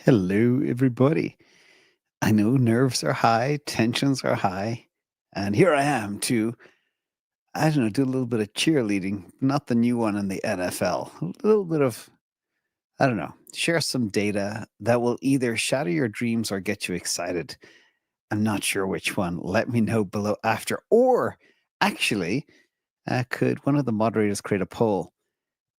Hello, everybody. I know nerves are high, tensions are high, and here I am to, I don't know, do a little bit of cheerleading, not the new one in the NFL. A little bit of, I don't know, share some data that will either shatter your dreams or get you excited. I'm not sure which one. Let me know below after. Or actually, could one of the moderators create a poll?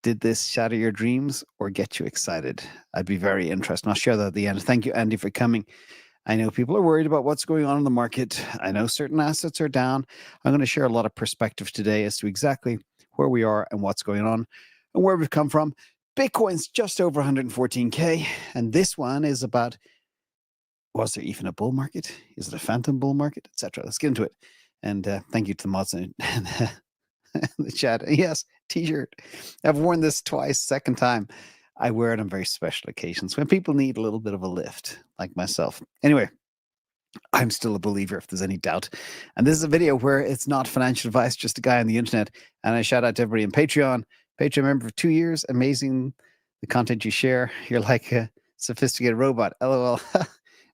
Did this shatter your dreams or get you excited? I'd be very interested. I'll share that at the end. Thank you, Andy, for coming. I know people are worried about what's going on in the market. I know certain assets are down. I'm going to share a lot of perspective today as to exactly where we are and what's going on and where we've come from. Bitcoin's just over 114K. And this one is about, was there even a bull market? Is it a phantom bull market, etc.? Let's get into it. And thank you to the mods in the chat. Yes, t-shirt. I've worn this twice, second time. I wear it on very special occasions when people need a little bit of a lift, like myself. Anyway, I'm still a believer if there's any doubt. And this is a video where it's not financial advice, just a guy on the internet. And I shout out to everybody in Patreon. Patreon member for 2 years. Amazing the content you share. You're like a sophisticated robot. LOL.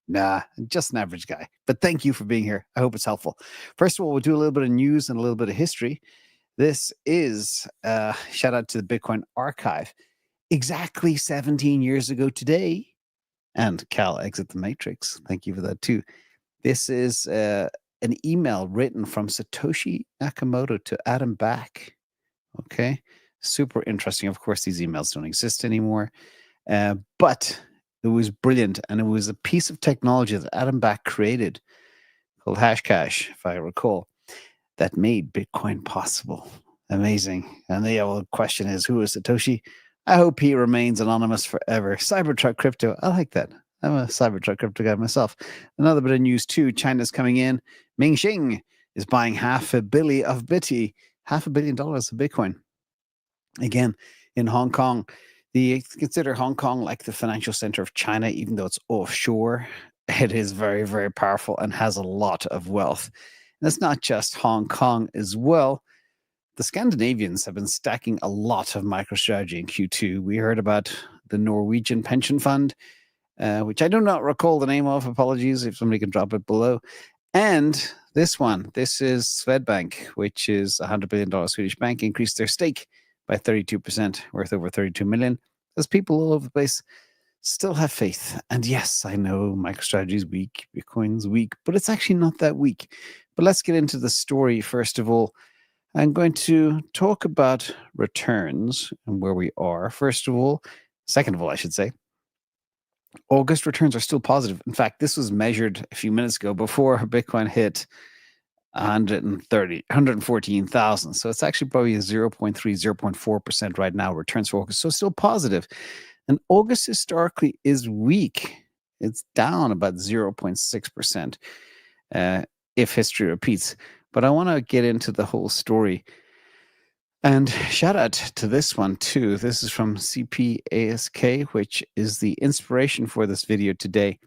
Nah, I'm just an average guy. But thank you for being here. I hope it's helpful. First of all, we'll do a little bit of news and a little bit of history. This is shout out to the Bitcoin archive. Exactly 17 years ago today. And Cal, exit the matrix. Thank you for that too. This is an email written from Satoshi Nakamoto to Adam Back. Okay. Super interesting. Of course, these emails don't exist anymore. But it was brilliant. And it was a piece of technology that Adam Back created called Hashcash, if I recall, that made Bitcoin possible. Amazing. And the question is, who is Satoshi? I hope he remains anonymous forever. Cybertruck crypto. I like that. I'm a Cybertruck crypto guy myself. Another bit of news too. China's coming in. Ming Shing is buying $500 million of Bitty, $500 million of Bitcoin. Again, in Hong Kong, they consider Hong Kong like the financial center of China, even though it's offshore. It is very, very powerful and has a lot of wealth. And it's not just Hong Kong as well. The Scandinavians have been stacking a lot of MicroStrategy in Q2. We heard about the Norwegian pension fund, which I do not recall the name of. Apologies if somebody can drop it below. And this one, this is Swedbank, which is a $100 billion Swedish bank, increased their stake by 32%, worth over 32 million, as people all over the place still have faith. And yes, I know MicroStrategy is weak, Bitcoin's weak, but it's actually not that weak. But let's get into the story first of all. I'm going to talk about returns and where we are. First of all, second of all, I should say, August returns are still positive. In fact, this was measured a few minutes ago before Bitcoin hit 114,000. So it's actually probably a 0.3, 0.4% right now returns for August. So still positive. And August historically is weak. It's down about 0.6% if history repeats. But I want to get into the whole story. And shout out to this one too. This is from CPASK, which is the inspiration for this video today.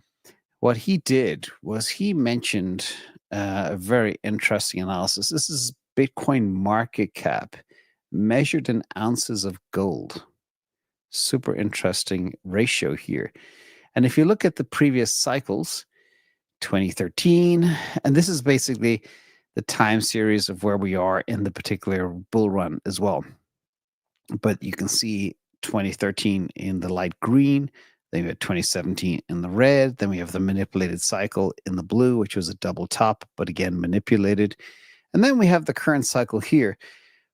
What he did was he mentioned a very interesting analysis. This is Bitcoin market cap measured in ounces of gold. Super interesting ratio here. And if you look at the previous cycles, 2013, and this is basically the time series of where we are in the particular bull run as well. But you can see 2013 in the light green, then we have 2017 in the red, then we have the manipulated cycle in the blue, which was a double top, but again, manipulated. And then we have the current cycle here.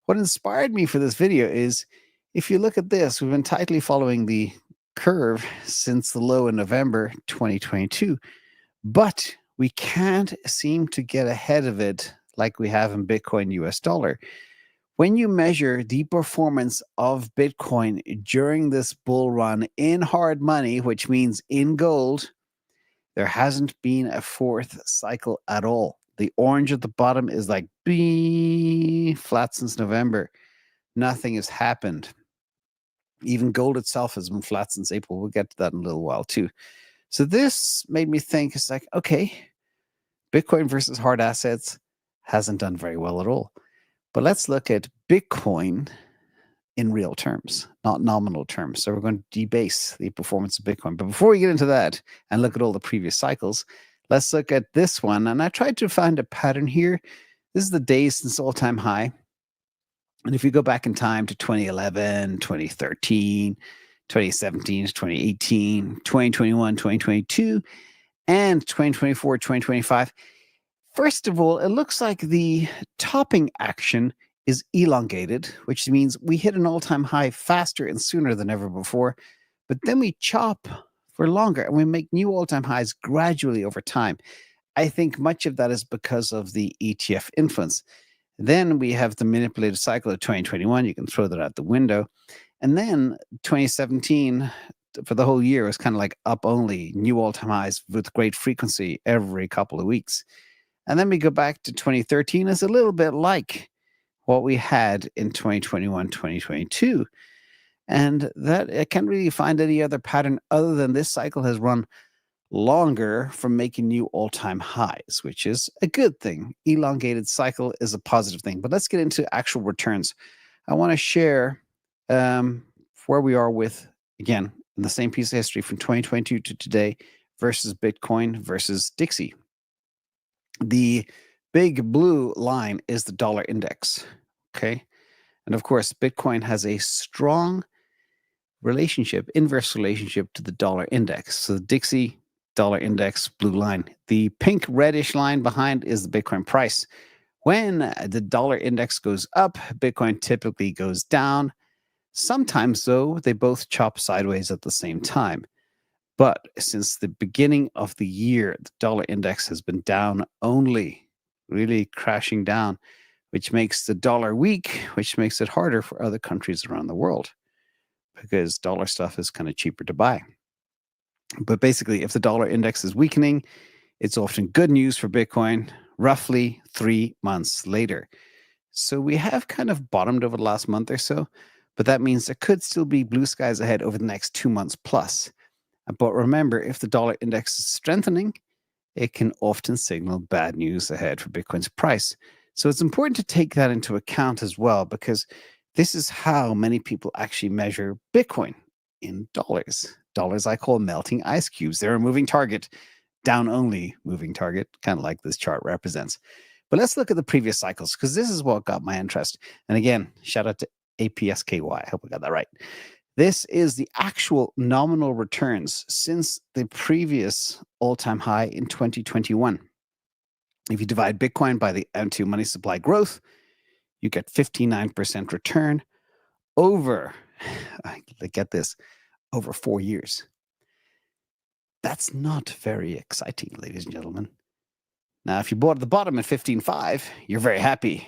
What inspired me for this video is, if you look at this, we've been tightly following the curve since the low in November 2022, but we can't seem to get ahead of it like we have in Bitcoin US dollar. When you measure the performance of Bitcoin during this bull run in hard money, which means in gold, there hasn't been a fourth cycle at all. The orange at the bottom is like flat since November. Nothing has happened. Even gold itself has been flat since April. We'll get to that in a little while too. So this made me think, it's like, okay, Bitcoin versus hard assets hasn't done very well at all. But let's look at Bitcoin in real terms, not nominal terms. So we're going to debase the performance of Bitcoin. But before we get into that and look at all the previous cycles, let's look at this one. And I tried to find a pattern here. This is the days since all-time high. And if you go back in time to 2011, 2013, 2017, 2018, 2021, 2022, and 2024, 2025, first of all, it looks like the topping action is elongated, which means we hit an all-time high faster and sooner than ever before, but then we chop for longer and we make new all-time highs gradually over time. I think much of that is because of the ETF influence. Then we have the manipulated cycle of 2021. You can throw that out the window. And then 2017 for the whole year was kind of like up only, new all-time highs with great frequency every couple of weeks. And then we go back to 2013. It's a little bit like what we had in 2021, 2022. And that I can't really find any other pattern other than this cycle has run longer from making new all-time highs, which is a good thing. Elongated cycle is a positive thing. But let's get into actual returns. I want to share where we are with, again, in the same piece of history from 2022 to today versus Bitcoin versus Dixie. The big blue line is the dollar index, okay? And of course, Bitcoin has a strong relationship, inverse relationship to the dollar index. So the Dixie dollar index, blue line. The pink reddish line behind is the Bitcoin price. When the dollar index goes up, Bitcoin typically goes down. Sometimes, though, they both chop sideways at the same time. But since the beginning of the year, the dollar index has been down only, really crashing down, which makes the dollar weak, which makes it harder for other countries around the world because dollar stuff is kind of cheaper to buy. But basically, if the dollar index is weakening, it's often good news for Bitcoin roughly 3 months later. So we have kind of bottomed over the last month or so, but that means there could still be blue skies ahead over the next 2 months plus. But remember, if the dollar index is strengthening, it can often signal bad news ahead for Bitcoin's price. So it's important to take that into account as well, because this is how many people actually measure Bitcoin in dollars. Dollars I call melting ice cubes. They're a moving target, down only moving target, kind of like this chart represents. But let's look at the previous cycles, because this is what got my interest. And again, shout out to APSKY. I hope I got that right. This is the actual nominal returns since the previous all-time high in 2021. If you divide Bitcoin by the M2 money supply growth, you get 59% return over, get this, over 4 years. That's not very exciting, ladies and gentlemen. Now, if you bought at the bottom at 15.5, you're very happy.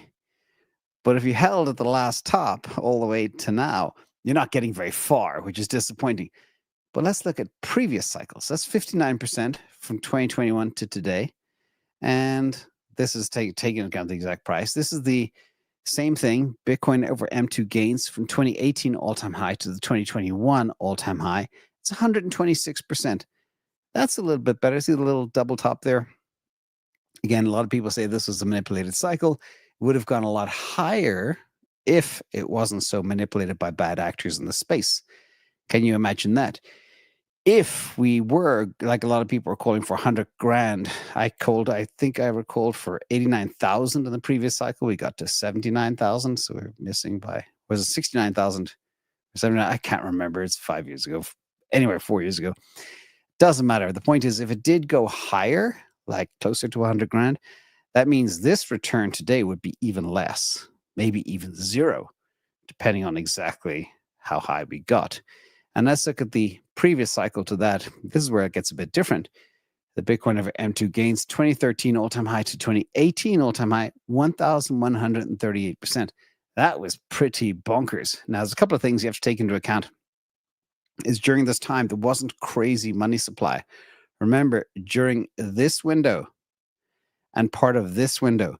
But if you held at the last top all the way to now, you're not getting very far, which is disappointing. But let's look at previous cycles. That's 59% from 2021 to today. And this is taking into account the exact price. This is the same thing, Bitcoin over M2 gains from 2018 all-time high to the 2021 all-time high. It's 126%. That's a little bit better. See the little double top there? Again, a lot of people say this was a manipulated cycle. It would have gone a lot higher if it wasn't so manipulated by bad actors in the space. Can you imagine that? If we were, like a lot of people are calling for 100 grand, I think I called for 89,000 in the previous cycle. We got to 79,000. So we're missing by, was it 69,000 or 79? I can't remember. It's 5 years ago. Anyway, 4 years ago. Doesn't matter. The point is, if it did go higher, like closer to 100 grand, that means this return today would be even less, maybe even zero, depending on exactly how high we got. And let's look at the previous cycle to that. This is where it gets a bit different. The Bitcoin over M2 gains 2013 all-time high to 2018 all-time high, 1,138%. That was pretty bonkers. Now, there's a couple of things you have to take into account. Is during this time, there wasn't crazy money supply. Remember, during this window and part of this window,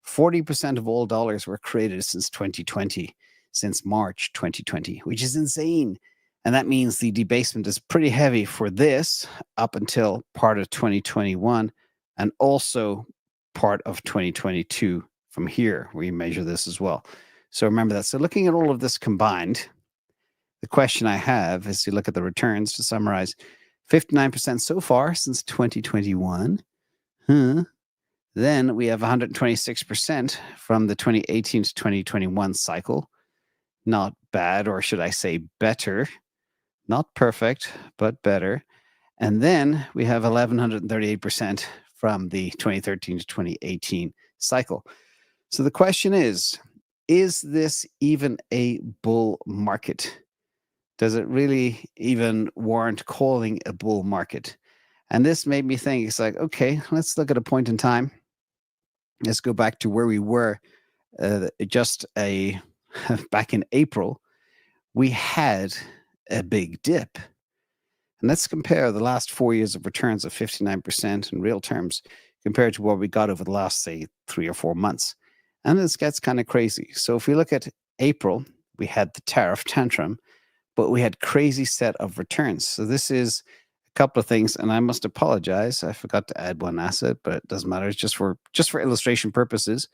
40% of all dollars were created since 2020, since March 2020, which is insane. And that means the debasement is pretty heavy for this up until part of 2021 and also part of 2022 from here. We measure this as well. So remember that. So looking at all of this combined, the question I have is to look at the returns to summarize 59% so far since 2021. Then we have 126% from the 2018 to 2021 cycle. Not bad, or should I say better. Not perfect, but better. And then we have 1,138% from the 2013 to 2018 cycle. So the question is this even a bull market? Does it really even warrant calling a bull market? And this made me think, it's like, okay, let's look at a point in time. Let's go back to where we were back in April. We had a big dip. And let's compare the last 4 years of returns of 59% in real terms compared to what we got over the last, say, 3 or 4 months. And this gets kind of crazy. So if we look at April, we had the tariff tantrum, but we had crazy set of returns. So this is a couple of things, and I must apologize. I forgot to add one asset, but it doesn't matter. It's just for illustration purposes.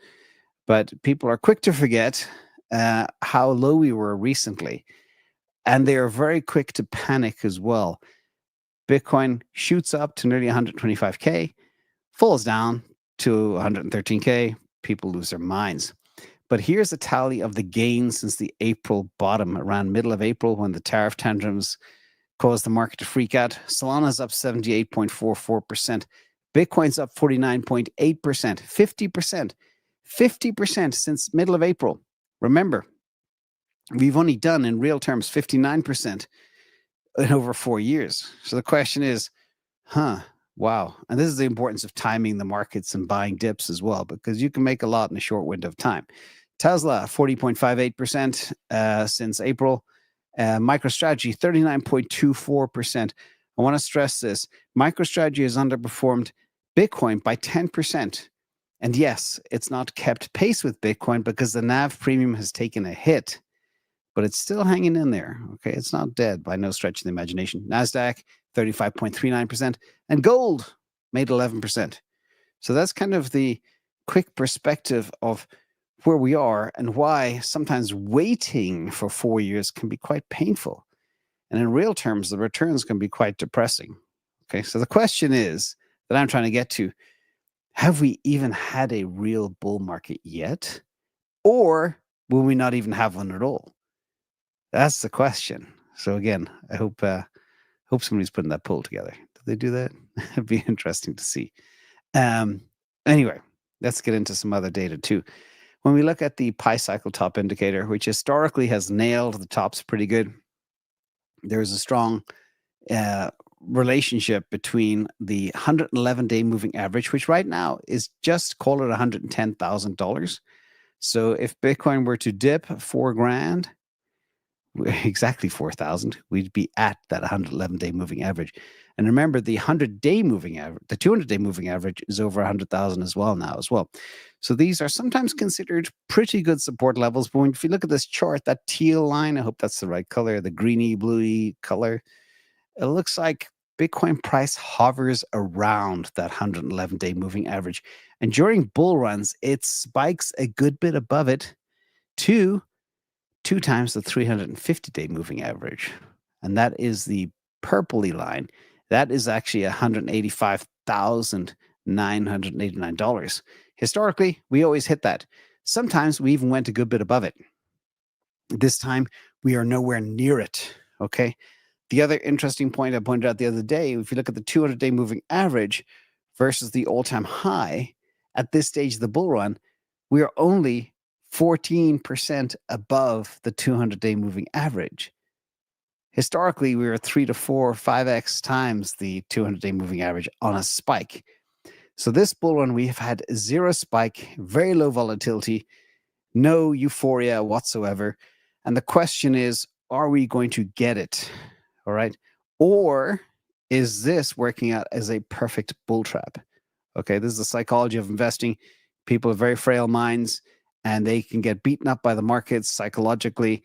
But people are quick to forget how low we were recently. And they are very quick to panic as well. Bitcoin shoots up to nearly 125K, falls down to 113K. People lose their minds. But here's a tally of the gains since the April bottom, around middle of April, when the tariff tantrums caused the market to freak out. Solana's up 78.44%. Bitcoin's up 49.8%, 50%. 50% since middle of April. Remember, we've only done in real terms 59% in over 4 years. So the question is, wow. And this is the importance of timing the markets and buying dips as well, because you can make a lot in a short window of time. Tesla, 40.58% since April. MicroStrategy, 39.24%. I want to stress this. MicroStrategy has underperformed Bitcoin by 10%. And yes, it's not kept pace with Bitcoin because the NAV premium has taken a hit, but it's still hanging in there. Okay, it's not dead by no stretch of the imagination. NASDAQ, 35.39%, and gold made 11%. So that's kind of the quick perspective of where we are and why sometimes waiting for 4 years can be quite painful. And in real terms, the returns can be quite depressing. Okay, so the question is that I'm trying to get to, have we even had a real bull market yet? Or will we not even have one at all? That's the question. So again, I hope somebody's putting that poll together. Did they do that? It'd be interesting to see. Anyway, let's get into some other data too. When we look at the Pi cycle top indicator, which historically has nailed the tops pretty good, there's a strong relationship between the 111-day moving average, which right now is just, call it $110,000. So if Bitcoin were to dip $4,000, exactly 4,000, we'd be at that 111-day moving average. And remember, the 100-day moving average, the 200-day moving average is over 100,000 as well now as well. So these are sometimes considered pretty good support levels. But if you look at this chart, that teal line, I hope that's the right color, the greeny, bluey color, it looks like Bitcoin price hovers around that 111-day moving average. And during bull runs, it spikes a good bit above it to 2 times the 350-day moving average. And that is the purpley line. That is actually $185,989. Historically, we always hit that. Sometimes we even went a good bit above it. This time, we are nowhere near it, okay? The other interesting point I pointed out the other day, if you look at the 200-day moving average versus the all-time high, at this stage of the bull run, we are only 14% above the 200-day moving average. Historically, we were 3 to 4, 5x times the 200-day moving average on a spike. So this bull run, we have had zero spike, very low volatility, no euphoria whatsoever. And the question is, are we going to get it? All right. Or is this working out as a perfect bull trap? Okay. This is the psychology of investing. People have very frail minds and they can get beaten up by the markets psychologically.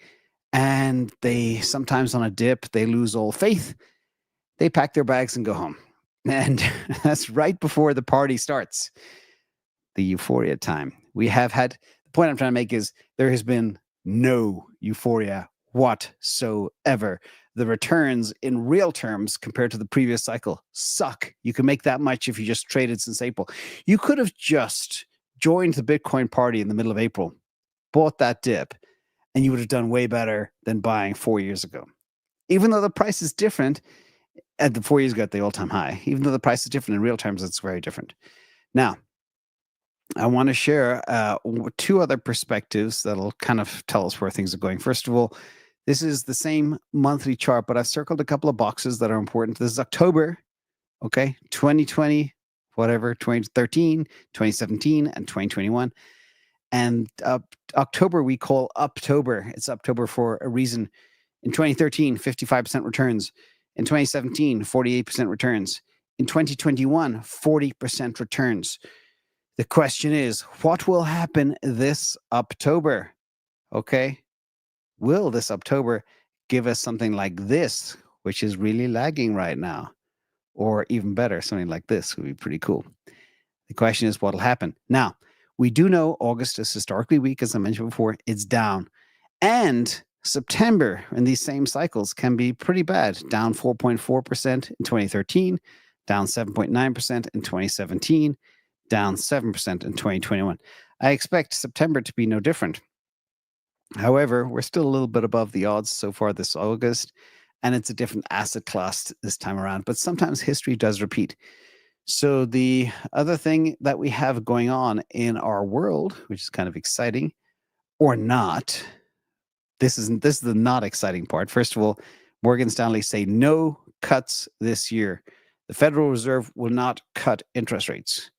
And they sometimes on a dip, they lose all faith. They pack their bags and go home. And that's right before the party starts. The euphoria time. We have had, the point I'm trying to make is there has been no euphoria whatsoever. The returns in real terms compared to the previous cycle suck. You can make that much if you just traded since April. You could have just joined the Bitcoin party in the middle of April, bought that dip, and you would have done way better than buying 4 years ago. Even though the price is different, at the 4 years ago at the all-time high, even though the price is different in real terms, it's very different. Now, I want to share two other perspectives that'll kind of tell us where things are going. First of all, this is the same monthly chart, but I've circled a couple of boxes that are important. This is October, okay, 2020, whatever, 2013, 2017, and 2021. And October we call Uptober. It's Uptober for a reason. In 2013, 55% returns. In 2017, 48% returns. In 2021, 40% returns. The question is, what will happen this October? Okay. Will this October give us something like this, which is really lagging right now? Or even better, something like this would be pretty cool. The question is, what will happen? Now, we do know August is historically weak, as I mentioned before. It's down. And September in these same cycles can be pretty bad. Down 4.4% in 2013, down 7.9% in 2017, down 7% in 2021. I expect September to be no different. However, we're still a little bit above the odds so far this August, and it's a different asset class this time around. But sometimes history does repeat. So the other thing that we have going on in our world, which is kind of exciting, or not, this is the not exciting part. First of all, Morgan Stanley say no cuts this year. The Federal Reserve will not cut interest rates.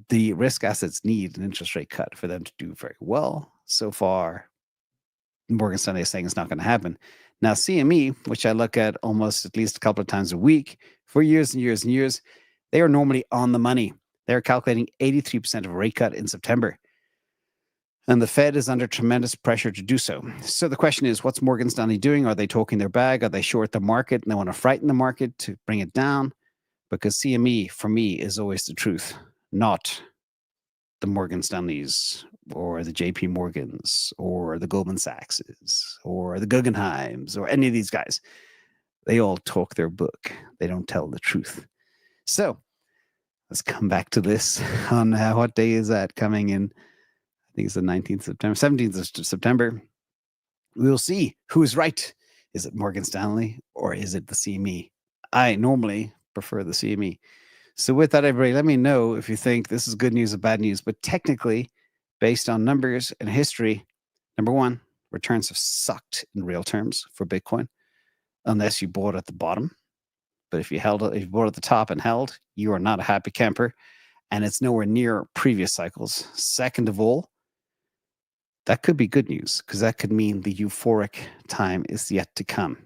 The risk assets need an interest rate cut for them to do very well. So far, Morgan Stanley is saying it's not going to happen. Now, CME, which I look at almost at least a couple of times a week for years and years and years, they are normally on the money. They're calculating 83% of a rate cut in September. And the Fed is under tremendous pressure to do so. So the question is, what's Morgan Stanley doing? Are they talking their bag? Are they short the market and they want to frighten the market to bring it down? Because CME, for me, is always the truth, not the Morgan Stanleys or the JP Morgans or the Goldman Sachses or the Guggenheims or any of these guys. They all talk their book. They don't tell the truth. So let's come back to this on what day is that coming in? I think it's the 19th of September, 17th of September. We will see who is right. Is it Morgan Stanley or is it the CME? I normally prefer the CME. So with that, everybody, let me know if you think this is good news or bad news. But technically, based on numbers and history, number one, returns have sucked in real terms for Bitcoin, unless you bought at the bottom. But if you bought at the top and held, you are not a happy camper, and it's nowhere near previous cycles. Second of all, that could be good news because that could mean the euphoric time is yet to come,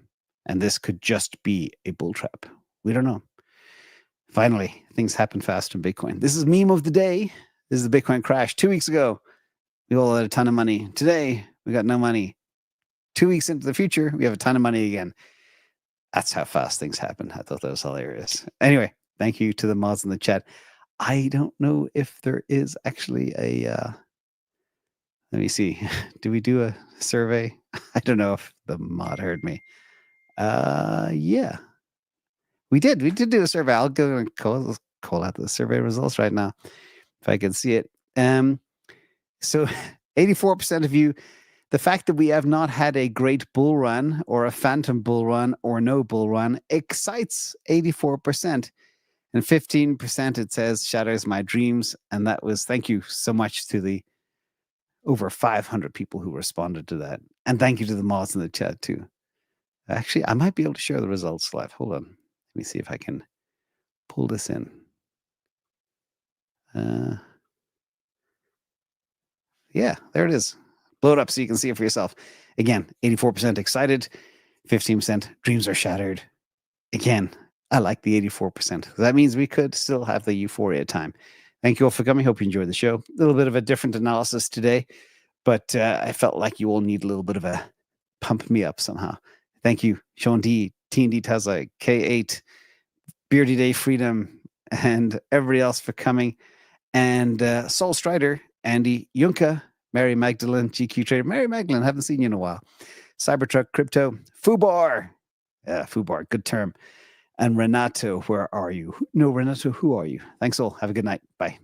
and this could just be a bull trap. We don't know. Finally, things happen fast in Bitcoin. This is meme of the day. This is the Bitcoin crash. 2 weeks ago, we all had a ton of money. Today, we got no money. 2 weeks into the future, we have a ton of money again. That's how fast things happen. I thought that was hilarious. Anyway, thank you to the mods in the chat. I don't know if there is actually a... let me see. Did we do a survey? I don't know if the mod heard me. Yeah. We did do a survey. I'll go and call out the survey results right now if I can see it. So 84% of you, the fact that we have not had a great bull run or a phantom bull run or no bull run excites 84%. And 15% it says shatters my dreams. And that was, thank you so much to the over 500 people who responded to that. And thank you to the mods in the chat too. Actually, I might be able to share the results live. Hold on. Let me see if I can pull this in. Yeah, there it is. Blow it up so you can see it for yourself. Again, 84% excited, 15% dreams are shattered. Again, I like the 84%. That means we could still have the euphoria time. Thank you all for coming. Hope you enjoyed the show. A little bit of a different analysis today, but I felt like you all need a little bit of a pump me up somehow. Thank you, Sean D, T&D Tesla, K8, Beardy Day Freedom, and everybody else for coming. And Saul Strider, Andy Yunka, Mary Magdalene, GQ Trader. Mary Magdalene, haven't seen you in a while. Cybertruck Crypto. Fubar. Yeah, Fubar, good term. And Renato, where are you? No, Renato, who are you? Thanks all. Have a good night. Bye.